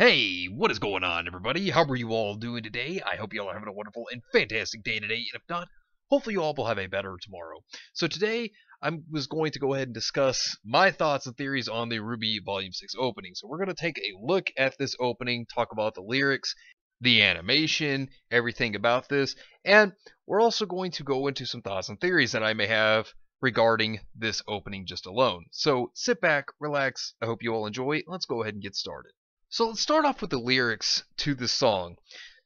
Hey, what is going on, everybody? How are you all doing today? I hope you all are having a wonderful and fantastic day today, and if not, hopefully you all will have a better tomorrow. So today, I was going to go ahead and discuss my thoughts and theories on the RWBY Volume 6 opening. So we're going to take a look at this opening, talk about the lyrics, the animation, everything about this, and we're also going to go into some thoughts and theories that I may have regarding this opening just alone. So sit back, relax, I hope you all enjoy it. Let's go ahead and get started. So let's start off with the lyrics to this song.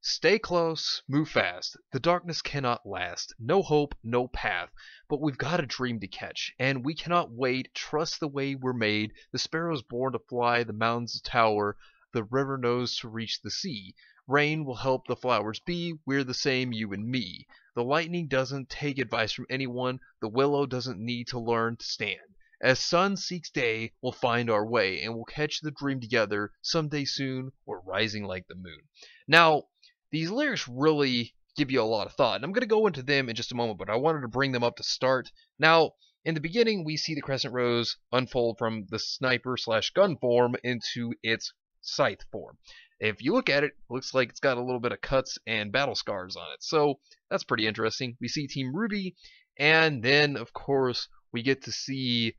Stay close, move fast. The darkness cannot last. No hope, no path. But we've got a dream to catch, and we cannot wait. Trust the way we're made. The sparrow's born to fly, the mountains tower. The river knows to reach the sea. Rain will help the flowers be. We're the same, you and me. The lightning doesn't take advice from anyone. The willow doesn't need to learn to stand. As sun seeks day, we'll find our way, and we'll catch the dream together. Someday soon, we're rising like the moon. Now, these lyrics really give you a lot of thought, and I'm going to go into them in just a moment, but I wanted to bring them up to start. Now, in the beginning, we see the crescent rose unfold from the sniper/gun form into its scythe form. If you look at it, it looks like it's got a little bit of cuts and battle scars on it, so that's pretty interesting. We see Team RWBY, and then, of course, we get to see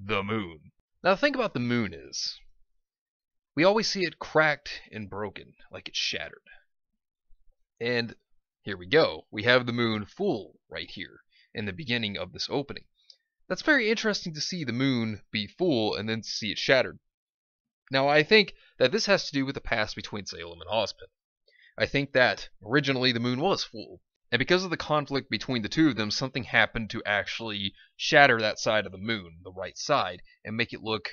the moon. Now the thing about the moon is, we always see it cracked and broken, like it's shattered. And here we go. We have the moon full right here in the beginning of this opening. That's very interesting to see the moon be full and then to see it shattered. Now I think that this has to do with the past between Salem and Ostman. I think that originally the moon was full, and because of the conflict between the two of them, something happened to actually shatter that side of the moon, the right side, and make it look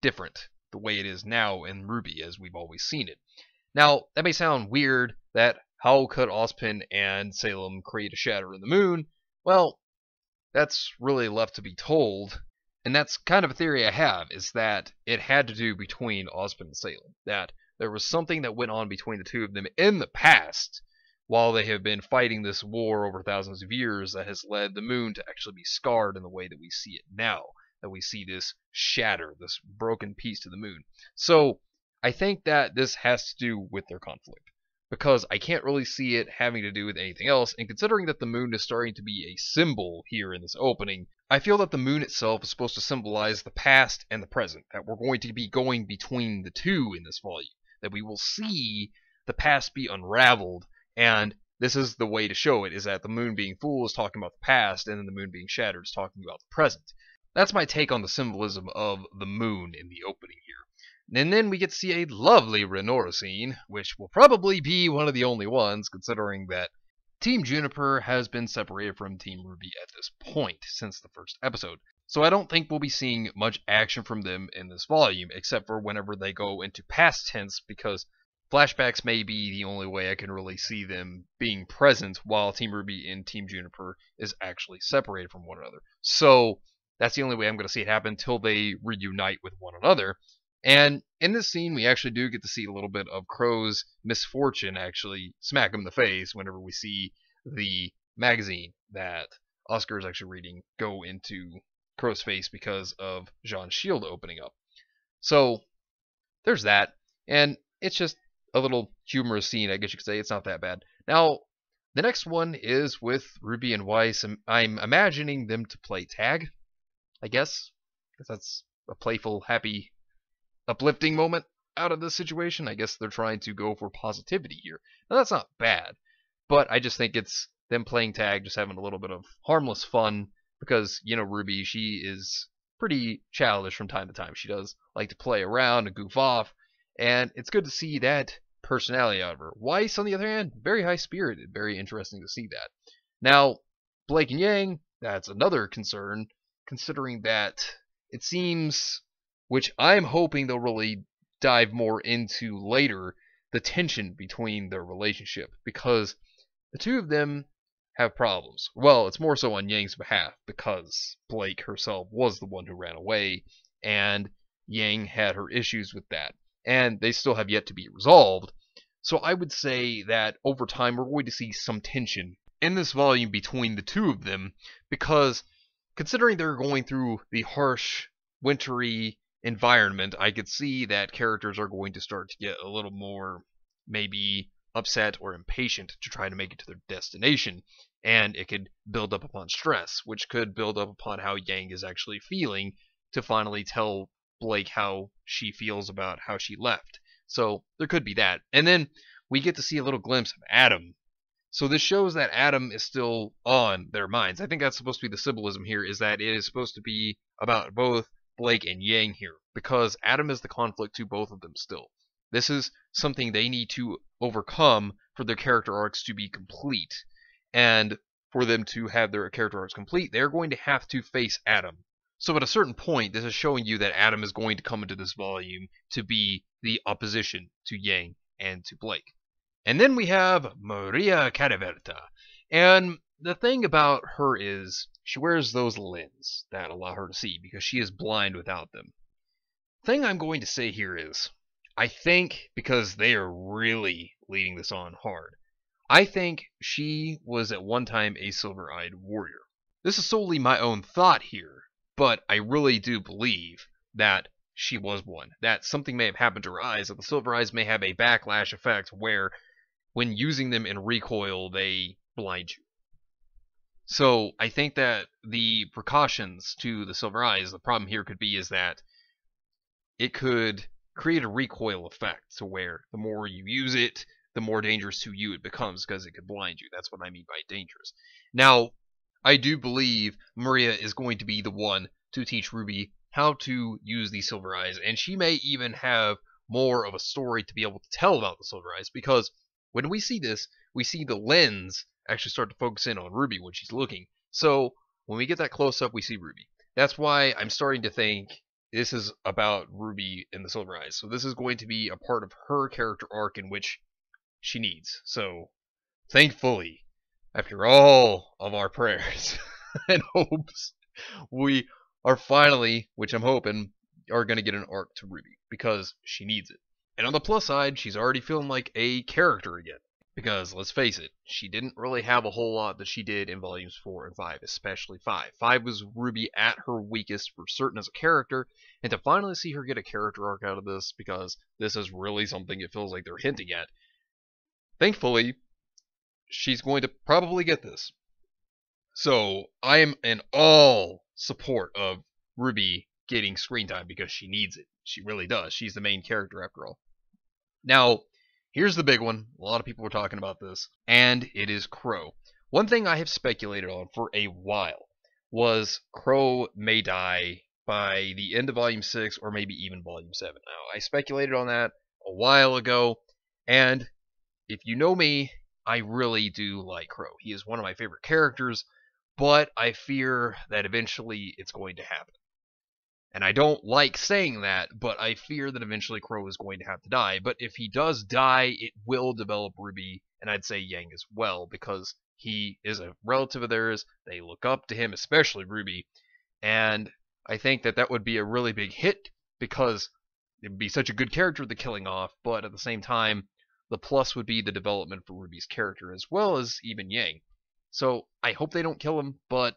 different, the way it is now in RWBY, as we've always seen it. Now, that may sound weird, that how could Ostman and Salem create a shatter in the moon? Well, that's really left to be told, and that's kind of a theory I have, is that it had to do between Ostman and Salem, that there was something that went on between the two of them in the past, while they have been fighting this war over thousands of years, that has led the moon to actually be scarred in the way that we see it now, that we see this shatter, this broken piece to the moon. So I think that this has to do with their conflict, because I can't really see it having to do with anything else, and considering that the moon is starting to be a symbol here in this opening, I feel that the moon itself is supposed to symbolize the past and the present, that we're going to be going between the two in this volume, that we will see the past be unraveled. And this is the way to show it, is that the moon being full is talking about the past, and then the moon being shattered is talking about the present. That's my take on the symbolism of the moon in the opening here. And then we get to see a lovely Renora scene, which will probably be one of the only ones, considering that Team Juniper has been separated from Team RWBY at this point, since the first episode. So I don't think we'll be seeing much action from them in this volume, except for whenever they go into past tense, because flashbacks may be the only way I can really see them being present while Team RWBY and Team Juniper is actually separated from one another. So that's the only way I'm going to see it happen until they reunite with one another. And in this scene, we actually do get to see a little bit of Crow's misfortune actually smack him in the face whenever we see the magazine that Oscar is actually reading go into Crow's face because of Jean's shield opening up. So there's that. And it's just a little humorous scene, I guess you could say. It's not that bad. Now, the next one is with RWBY and Weiss. I'm imagining them to play tag, I guess. Because that's a playful, happy, uplifting moment out of this situation. I guess they're trying to go for positivity here. Now, that's not bad, but I just think it's them playing tag, just having a little bit of harmless fun, because, you know, RWBY, she is pretty childish from time to time. She does like to play around and goof off, and it's good to see that personality out of her. Weiss, on the other hand, very high-spirited. Very interesting to see that. Now, Blake and Yang, that's another concern, considering that it seems, which I'm hoping they'll really dive more into later, the tension between their relationship, because the two of them have problems. Well, it's more so on Yang's behalf, because Blake herself was the one who ran away, and Yang had her issues with that, and they still have yet to be resolved. So I would say that over time we're going to see some tension in this volume between the two of them, because considering they're going through the harsh, wintry, environment, I could see that characters are going to start to get a little more maybe upset or impatient to try to make it to their destination, and it could build up upon stress, which could build up upon how Yang is actually feeling to finally tell Blake how she feels about how she left. So there could be that. And then we get to see a little glimpse of Adam. So this shows that Adam is still on their minds. I think that's supposed to be the symbolism here, is that it is supposed to be about both Blake and Yang here, because Adam is the conflict to both of them still. This is something they need to overcome for their character arcs to be complete. And for them to have their character arcs complete, they're going to have to face Adam. So at a certain point, this is showing you that Adam is going to come into this volume to be the opposition to Yang and to Blake. And then we have Maria Cadaverta. And the thing about her is she wears those lenses that allow her to see because she is blind without them. The thing I'm going to say here is, I think because they are really leading this on hard, I think she was at one time a silver-eyed warrior. This is solely my own thought here, but I really do believe that she was one. That something may have happened to her eyes, that the silver eyes may have a backlash effect where when using them in recoil, they blind you. So I think that the precautions to the silver eyes, the problem here could be is that it could create a recoil effect to where the more you use it, the more dangerous to you it becomes because it could blind you. That's what I mean by dangerous. Now, I do believe Maria is going to be the one to teach RWBY how to use these silver eyes, and she may even have more of a story to be able to tell about the silver eyes, because when we see this, we see the lens actually start to focus in on RWBY when she's looking. So when we get that close up, we see RWBY. That's why I'm starting to think this is about RWBY and the silver eyes. So this is going to be a part of her character arc in which she needs. So thankfully, after all of our prayers and hopes, we are finally, which I'm hoping, are going to get an arc to RWBY because she needs it. And on the plus side, she's already feeling like a character again. Because, let's face it, she didn't really have a whole lot that she did in volumes 4 and 5, especially 5. 5 was RWBY at her weakest for certain as a character, and to finally see her get a character arc out of this, because this is really something it feels like they're hinting at, thankfully, she's going to probably get this. So, I am in all support of RWBY getting screen time because she needs it. She really does. She's the main character after all. Now, here's the big one. A lot of people were talking about this, and it is Crow. One thing I have speculated on for a while was Crow may die by the end of Volume 6 or maybe even Volume 7. Now, I speculated on that a while ago, and if you know me, I really do like Crow. He is one of my favorite characters, but I fear that eventually it's going to happen. And I don't like saying that, but I fear that eventually Crow is going to have to die. But if he does die, it will develop RWBY, and I'd say Yang as well, because he is a relative of theirs. They look up to him, especially RWBY. And I think that that would be a really big hit, because it would be such a good character, the killing off, but at the same time, the plus would be the development for RWBY's character, as well as even Yang. So I hope they don't kill him, but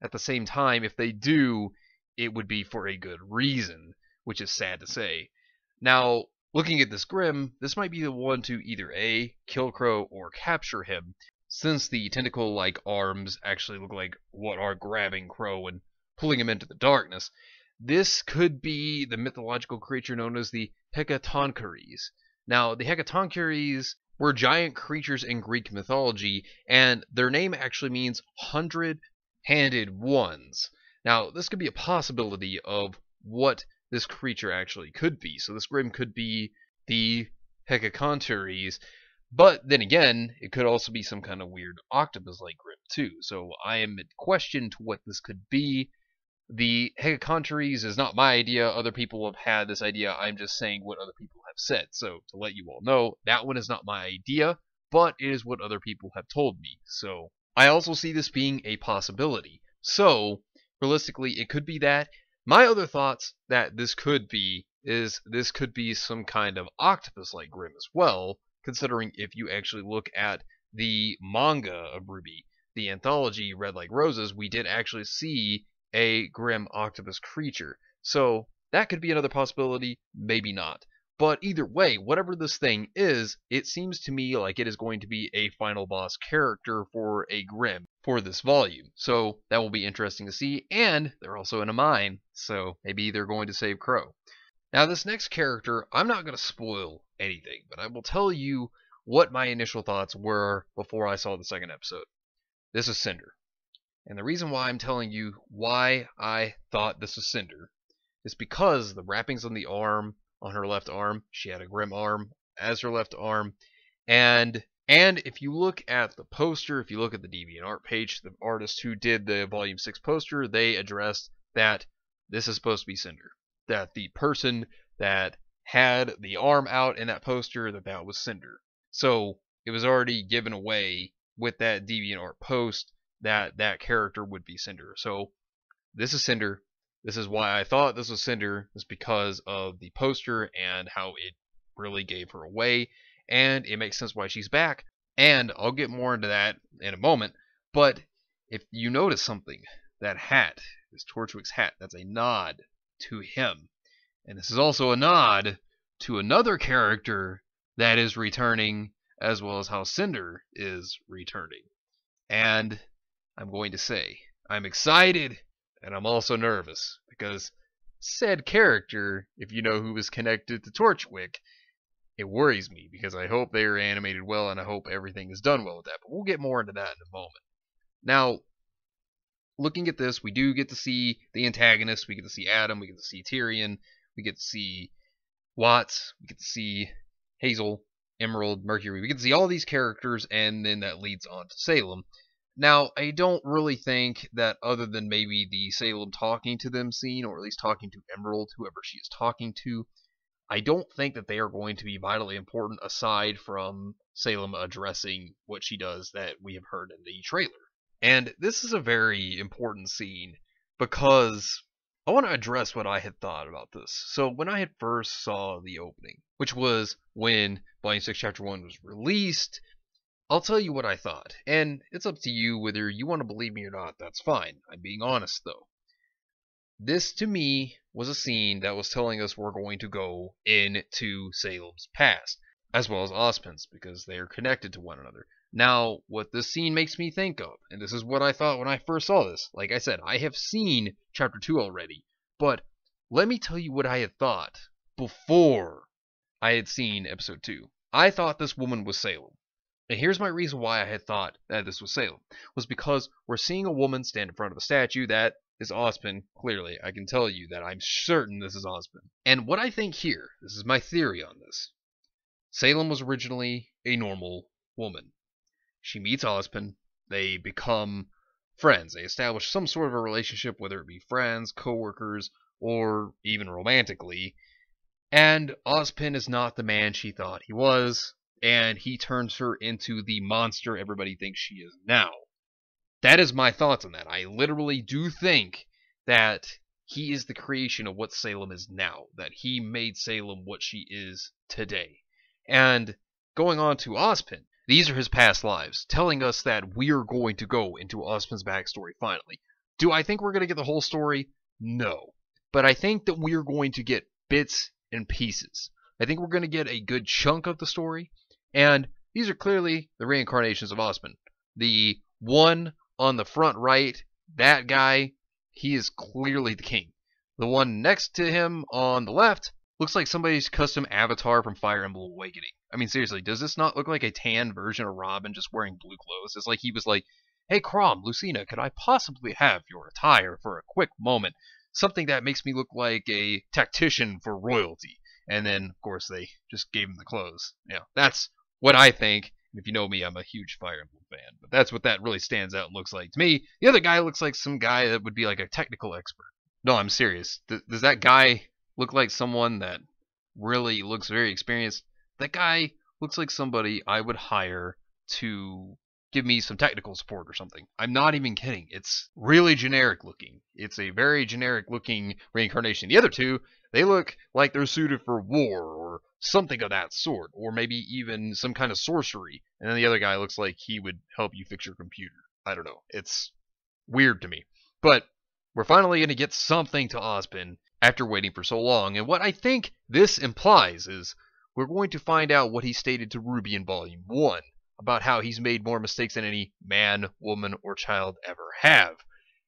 at the same time, if they do, it would be for a good reason, which is sad to say. Now, looking at this Grimm, this might be the one to either A, kill Crow, or capture him, since the tentacle-like arms actually look like what are grabbing Crow and pulling him into the darkness. This could be the mythological creature known as the Hecatoncheires. Now, the Hecatoncheires were giant creatures in Greek mythology, and their name actually means 100-handed ones. Now, this could be a possibility of what this creature actually could be. So this Grimm could be the Hecatoncheires, but then again, it could also be some kind of weird octopus-like Grimm too. So I am at question to what this could be. The Hecatoncheires is not my idea. Other people have had this idea. I'm just saying what other people have said. So to let you all know, that one is not my idea, but it is what other people have told me. So I also see this being a possibility. So realistically, it could be that. My other thoughts that this could be is this could be some kind of octopus-like Grimm as well, considering if you actually look at the manga of RWBY, the anthology Red Like Roses, we did actually see a Grimm octopus creature. So That could be another possibility, maybe not. But either way, whatever this thing is, it seems to me like it is going to be a final boss character for a Grimm for this volume. So that will be interesting to see. And they're also in a mine, so maybe they're going to save Crow. Now, this next character, I'm not going to spoil anything, but I will tell you what my initial thoughts were before I saw the second episode. This is Cinder. And the reason why I'm telling you why I thought this was Cinder is because the wrappings on the arm, on her left arm, she had a Grimm arm as her left arm, and if you look at the poster, if you look at the DeviantArt page, the artist who did the Volume 6 poster, they addressed that this is supposed to be Cinder. That the person that had the arm out in that poster, that was Cinder. So it was already given away with that DeviantArt post that that character would be Cinder. So this is Cinder. This is why I thought this was Cinder, is because of the poster and how it really gave her away, and it makes sense why she's back, and I'll get more into that in a moment. But if you notice something, that hat, this Torchwick's hat, that's a nod to him, and this is also a nod to another character that is returning, as well as how Cinder is returning. And I'm going to say, I'm excited, and I'm also nervous, because said character, if you know who is connected to Torchwick, it worries me, because I hope they are animated well, and I hope everything is done well with that, but we'll get more into that in a moment. Now, looking at this, we do get to see the antagonists, we get to see Adam, we get to see Tyrion, we get to see Watts, we get to see Hazel, Emerald, Mercury, we get to see all these characters, and then that leads on to Salem. Now, I don't really think that other than maybe the Salem talking to them scene, or at least talking to Emerald, whoever she is talking to, I don't think that they are going to be vitally important aside from Salem addressing what she does that we have heard in the trailer. And this is a very important scene because I want to address what I had thought about this. So when I had first saw the opening, which was when Volume 6 Chapter 1 was released, I'll tell you what I thought, and it's up to you whether you want to believe me or not, that's fine. I'm being honest, though. This, to me, was a scene that was telling us we're going to go into Salem's past, as well as Ostman's, because they are connected to one another. Now, what this scene makes me think of, and this is what I thought when I first saw this, like I said, I have seen Chapter 2 already, but let me tell you what I had thought before I had seen Episode 2. I thought this woman was Salem. And here's my reason why I had thought that this was Salem, was because we're seeing a woman stand in front of a statue that is Ostman. Clearly, I can tell you that I'm certain this is Ostman. And what I think here, this is my theory on this, Salem was originally a normal woman. She meets Ostman, they become friends, they establish some sort of a relationship, whether it be friends, co-workers, or even romantically, and Ostman is not the man she thought he was, and he turns her into the monster everybody thinks she is now. That is my thoughts on that. I literally do think that he is the creation of what Salem is now, that he made Salem what she is today. And going on to Ostman, these are his past lives, telling us that we're going to go into Ostman's backstory finally. Do I think we're going to get the whole story? No. But I think that we're going to get bits and pieces. I think we're going to get a good chunk of the story, and these are clearly the reincarnations of Ostman. The one on the front right, that guy, he is clearly the king. The one next to him on the left looks like somebody's custom avatar from Fire Emblem Awakening. I mean, seriously, does this not look like a tan version of Robin just wearing blue clothes? It's like he was like, hey, Crom, Lucina, could I possibly have your attire for a quick moment? Something that makes me look like a tactician for royalty. And then, of course, they just gave him the clothes. Yeah, that's what I think. If you know me, I'm a huge Fire Emblem fan. But that's what that really stands out and looks like to me. The other guy looks like some guy that would be like a technical expert. No, I'm serious. Does that guy look like someone that really looks very experienced? That guy looks like somebody I would hire to give me some technical support or something. I'm not even kidding. It's really generic looking. It's a very generic looking reincarnation. The other two, they look like they're suited for war or something of that sort, or maybe even some kind of sorcery. And then the other guy looks like he would help you fix your computer. I don't know. It's weird to me. But we're finally going to get something to Ostman, after waiting for so long. And what I think this implies is we're going to find out what he stated to RWBY in Volume 1 about how he's made more mistakes than any man, woman, or child ever have.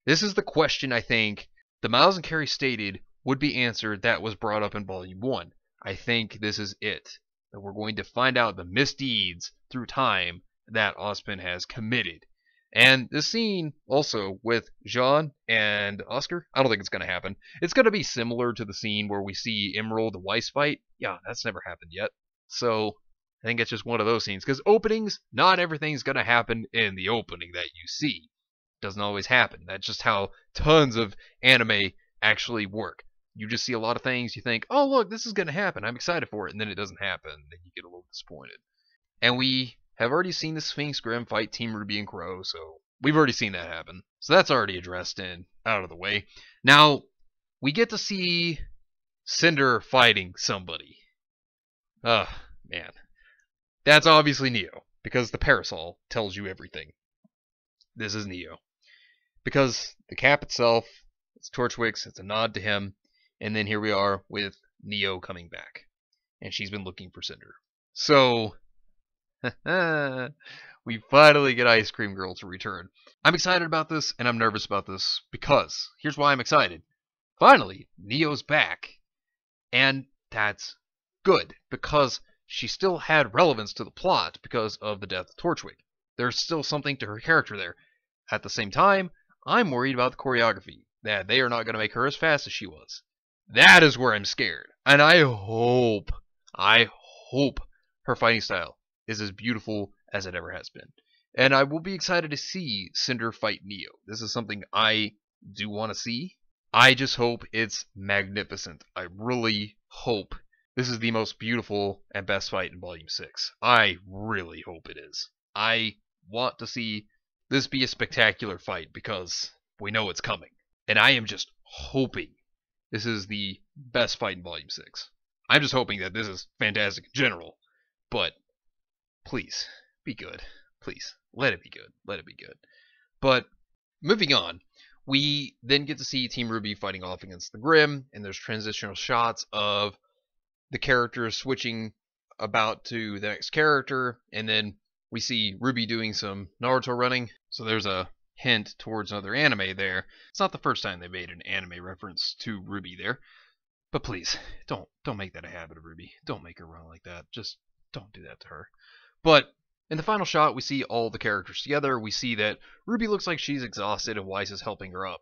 This is the question I think the Miles and Carrie stated would be answered that was brought up in Volume 1. I think this is it. That we're going to find out the misdeeds through time that Ostman has committed. And this scene also with Jean and Oscar, I don't think it's going to happen. It's going to be similar to the scene where we see Emerald and Weiss fight. Yeah, that's never happened yet. So I think it's just one of those scenes. Because openings, not everything's going to happen in the opening that you see. It doesn't always happen. That's just how tons of anime actually work. You just see a lot of things, you think, oh look, this is going to happen, I'm excited for it, and then it doesn't happen, and then you get a little disappointed. And we have already seen the Sphinx Grim fight Team RWBY and Crow, so we've already seen that happen. So that's already addressed and out of the way. Now, we get to see Cinder fighting somebody. Man. That's obviously Neo, because the parasol tells you everything. This is Neo. Because the cap itself, it's Torchwick's, it's a nod to him. And then here we are with Neo coming back. And she's been looking for Cinder. So, we finally get Ice Cream Girl to return. I'm excited about this, and I'm nervous about this, because here's why I'm excited. Finally, Neo's back. And that's good, because she still had relevance to the plot because of the death of Torchwick. There's still something to her character there. At the same time, I'm worried about the choreography, that they are not going to make her as fast as she was. That is where I'm scared. And I hope her fighting style is as beautiful as it ever has been. And I will be excited to see Cinder fight Neo. This is something I do want to see. I just hope it's magnificent. I really hope this is the most beautiful and best fight in Volume 6. I really hope it is. I want to see this be a spectacular fight because we know it's coming. And I am just hoping this is the best fight in Volume 6. I'm just hoping that this is fantastic in general. But please, be good. Please, let it be good. Let it be good. But moving on, we then get to see Team RWBY fighting off against the Grimm, and there's transitional shots of the characters switching about to the next character, and then we see RWBY doing some Naruto running. So there's a hint towards another anime there. It's not the first time they made an anime reference to RWBY there. But please, don't make that a habit of RWBY. Don't make her run like that. Just don't do that to her. But in the final shot, we see all the characters together. We see that RWBY looks like she's exhausted and Weiss is helping her up.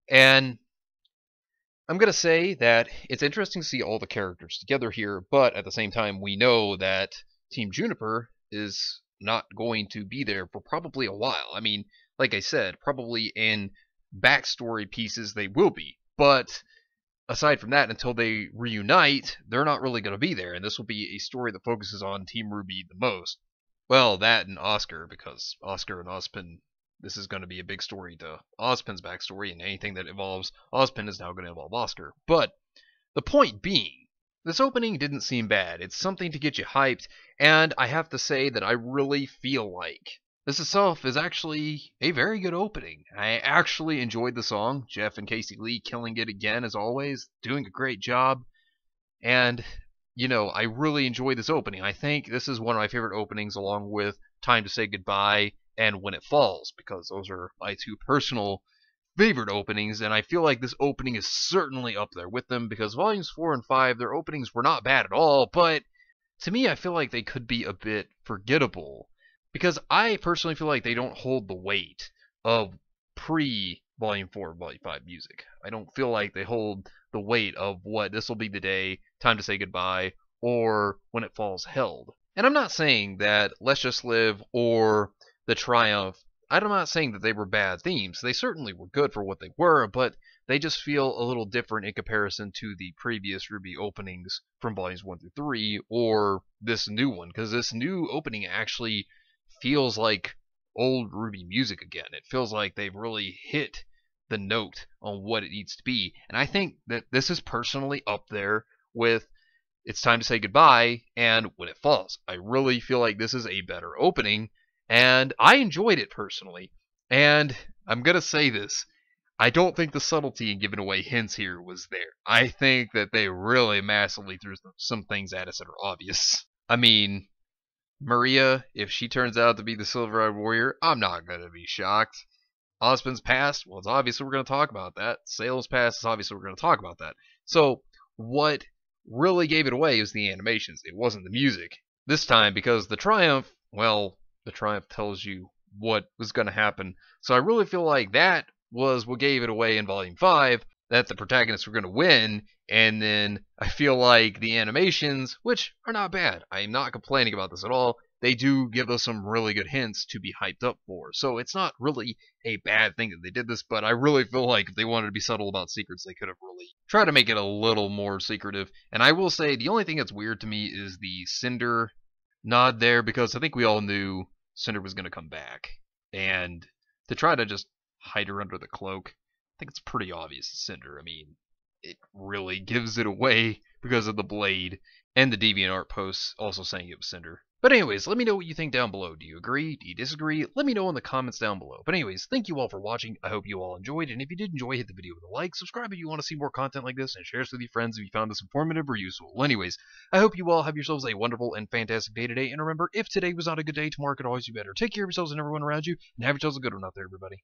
And I'm going to say that it's interesting to see all the characters together here, but at the same time, we know that Team Juniper is not going to be there for probably a while. I mean, like I said, probably in backstory pieces they will be, but aside from that, until they reunite, they're not really going to be there, and this will be a story that focuses on Team RWBY the most. Well, that and Oscar, because Oscar and Ostman, this is going to be a big story to Ostman's backstory, and anything that involves Ostman is now going to involve Oscar. But the point being, this opening didn't seem bad. It's something to get you hyped, and I have to say that I really feel like this itself is actually a very good opening. I actually enjoyed the song. Jeff and Casey Lee killing it again, as always, doing a great job. And, you know, I really enjoyed this opening. I think this is one of my favorite openings, along with Time to Say Goodbye and When It Falls, because those are my two personal favorite openings, and I feel like this opening is certainly up there with them, because Volumes 4 and 5, their openings were not bad at all, but to me, I feel like they could be a bit forgettable. Because I personally feel like they don't hold the weight of pre-Volume 4 and Volume 5 music. I don't feel like they hold the weight of what This Will Be the Day, Time to Say Goodbye, or When It Falls held. And I'm not saying that Let's Just Live or The Triumph, I'm not saying that they were bad themes. They certainly were good for what they were, but they just feel a little different in comparison to the previous RWBY openings from Volumes 1 through 3, or this new one, because this new opening actually feels like old RWBY music again. It feels like they've really hit the note on what it needs to be. And I think that this is personally up there with It's Time to Say Goodbye and When It Falls. I really feel like this is a better opening, and I enjoyed it personally. And I'm going to say this. I don't think the subtlety in giving away hints here was there. I think that they really massively threw some things at us that are obvious. I mean, Maria, if she turns out to be the Silver-Eyed Warrior, I'm not going to be shocked. Ostman's past, well, it's obviously we're going to talk about that. Salem's past is obviously we're going to talk about that. So, what really gave it away was the animations. It wasn't the music. This time, because the Triumph, well, the Triumph tells you what was going to happen. So I really feel like that was what gave it away in Volume 5, that the protagonists were going to win, and then I feel like the animations, which are not bad, I am not complaining about this at all, they do give us some really good hints to be hyped up for. So it's not really a bad thing that they did this, but I really feel like if they wanted to be subtle about secrets, they could have really tried to make it a little more secretive. And I will say, the only thing that's weird to me is the Cinder nod there, because I think we all knew Cinder was going to come back. And to try to just hide her under the cloak, I think it's pretty obvious it's Cinder. I mean, it really gives it away because of the blade and the DeviantArt posts also saying it was Cinder. But anyways, let me know what you think down below. Do you agree? Do you disagree? Let me know in the comments down below. But anyways, thank you all for watching. I hope you all enjoyed. And if you did enjoy, hit the video with a like, subscribe if you want to see more content like this, and share this with your friends if you found this informative or useful. Well, anyways, I hope you all have yourselves a wonderful and fantastic day today. And remember, if today was not a good day, tomorrow could always be better. Take care of yourselves and everyone around you, and have yourselves a good one out there, everybody.